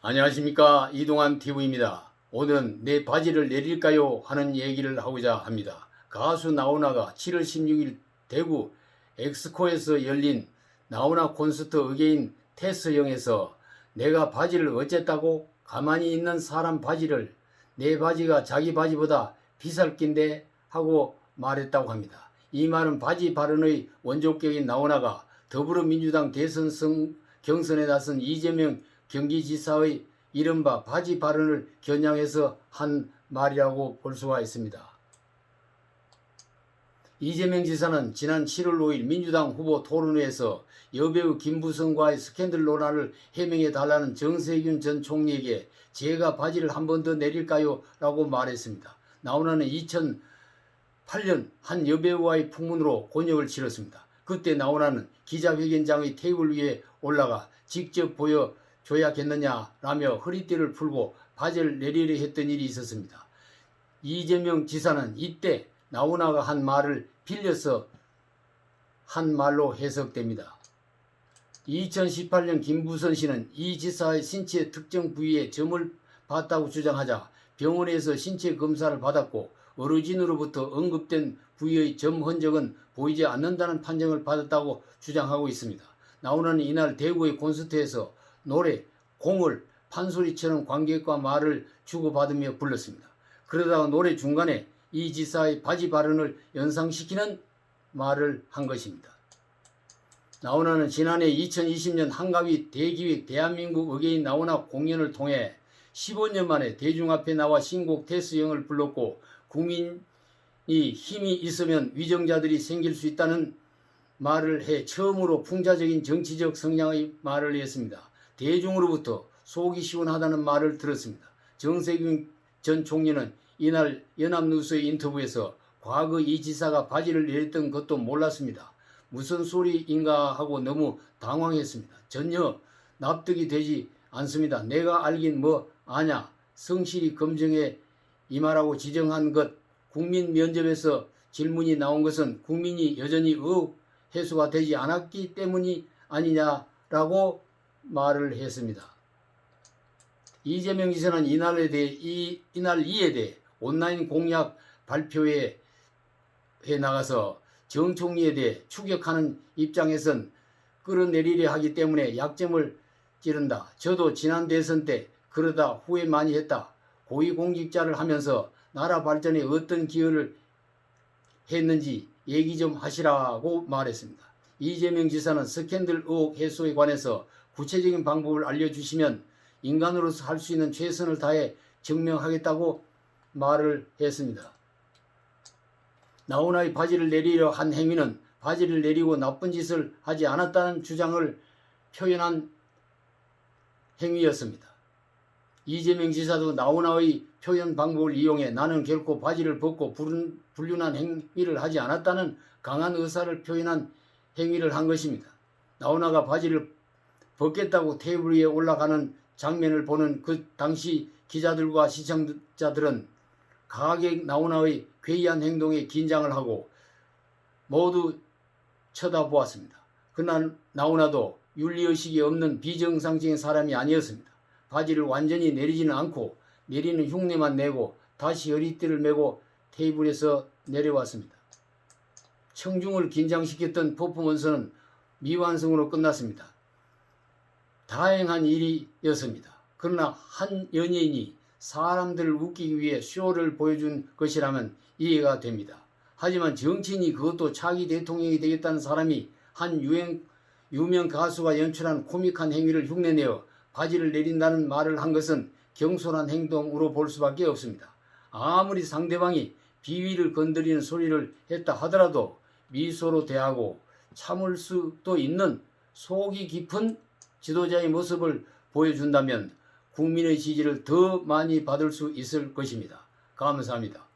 안녕하십니까, 이동환 TV입니다. 오늘은 내 바지를 내릴까요? 하는 얘기를 하고자 합니다. 가수 나훈아가 7월 16일 대구 엑스코에서 열린 나훈아 콘서트 어게인 테스형에서 내가 바지를 어쨌다고 가만히 있는 사람 바지를 내 바지가 자기 바지보다 비쌀 낀데 하고 말했다고 합니다. 이 말은 바지 발언의 원조격인 나훈아가 더불어민주당 대선 경선에 나선 이재명 경기지사의 이른바 바지 발언을 겨냥해서 한 말이라고 볼 수가 있습니다. 이재명 지사는 지난 7월 5일 민주당 후보 토론회에서 여배우 김부성과의 스캔들 논란을 해명해달라는 정세균 전 총리에게 제가 바지를 한 번 더 내릴까요? 라고 말했습니다. 나훈아는 2008년 한 여배우와의 풍문으로 곤욕을 치렀습니다. 그때 나훈아는 기자회견장의 테이블 위에 올라가 직접 보여줘야겠느냐라며 허리띠를 풀고 바지를 내리려 했던 일이 있었습니다. 이재명 지사는 이때 나훈아가 한 말을 빌려서 한 말로 해석됩니다. 2018년 김부선 씨는 이 지사의 신체 특정 부위에 점을 봤다고 주장하자 병원에서 신체 검사를 받았고 어르신으로부터 언급된 부위의 점 흔적은 보이지 않는다는 판정을 받았다고 주장하고 있습니다. 나훈아는 이날 대구의 콘서트에서 노래 공을 판소리처럼 관객과 말을 주고받으며 불렀습니다. 그러다가 노래 중간에 이 지사의 바지 발언을 연상시키는 말을 한 것입니다. 나훈아는 지난해 2020년 한가위 대기획 대한민국 어게인 나훈아 공연을 통해 15년 만에 대중 앞에 나와 신곡 테스형을 불렀고 국민이 힘이 있으면 위정자들이 생길 수 있다는 말을 해 처음으로 풍자적인 정치적 성향의 말을 했습니다. 대중으로부터 속이 시원하다는 말을 들었습니다. 정세균 전 총리는 이날 연합뉴스의 인터뷰에서 과거 이 지사가 바지를 내렸던 것도 몰랐습니다. 무슨 소리인가 하고 너무 당황했습니다. 전혀 납득이 되지 않습니다. 내가 알긴 뭐 아냐. 성실히 검증해 임하라고 지정한 것. 국민 면접에서 질문이 나온 것은 국민이 여전히 의혹 해소가 되지 않았기 때문이 아니냐라고 말을 했습니다. 이재명 지사는 이날 이에 대해 온라인 공약 발표회에 나가서 정 총리에 대해 추격하는 입장에선 끌어내리려 하기 때문에 약점을 찌른다. 저도 지난 대선 때 그러다 후회 많이 했다. 고위공직자를 하면서 나라 발전에 어떤 기여를 했는지 얘기 좀 하시라고 말했습니다. 이재명 지사는 스캔들 의혹 해소에 관해서 구체적인 방법을 알려주시면 인간으로서 할 수 있는 최선을 다해 증명하겠다고 말을 했습니다. 나훈아의 바지를 내리려 한 행위는 바지를 내리고 나쁜 짓을 하지 않았다는 주장을 표현한 행위였습니다. 이재명 지사도 나훈아의 표현 방법을 이용해 나는 결코 바지를 벗고 불륜한 행위를 하지 않았다는 강한 의사를 표현한 행위를 한 것입니다. 나훈아가 바지를 벗겠다고 테이블 위에 올라가는 장면을 보는 그 당시 기자들과 시청자들은 가객 나훈아의 괴이한 행동에 긴장을 하고 모두 쳐다보았습니다. 그러나 나훈아도 윤리의식이 없는 비정상적인 사람이 아니었습니다. 바지를 완전히 내리지는 않고 내리는 흉내만 내고 다시 허리띠를 메고 테이블에서 내려왔습니다. 청중을 긴장시켰던 퍼포먼스는 미완성으로 끝났습니다. 다행한 일이었습니다. 그러나 한 연예인이 사람들을 웃기기 위해 쇼를 보여준 것이라면 이해가 됩니다. 하지만 정치인이 그것도 차기 대통령이 되겠다는 사람이 한 유명 가수가 연출한 코믹한 행위를 흉내내어 바지를 내린다는 말을 한 것은 경솔한 행동으로 볼 수밖에 없습니다. 아무리 상대방이 비위를 건드리는 소리를 했다 하더라도 미소로 대하고 참을 수도 있는 속이 깊은 지도자의 모습을 보여준다면 국민의 지지를 더 많이 받을 수 있을 것입니다. 감사합니다.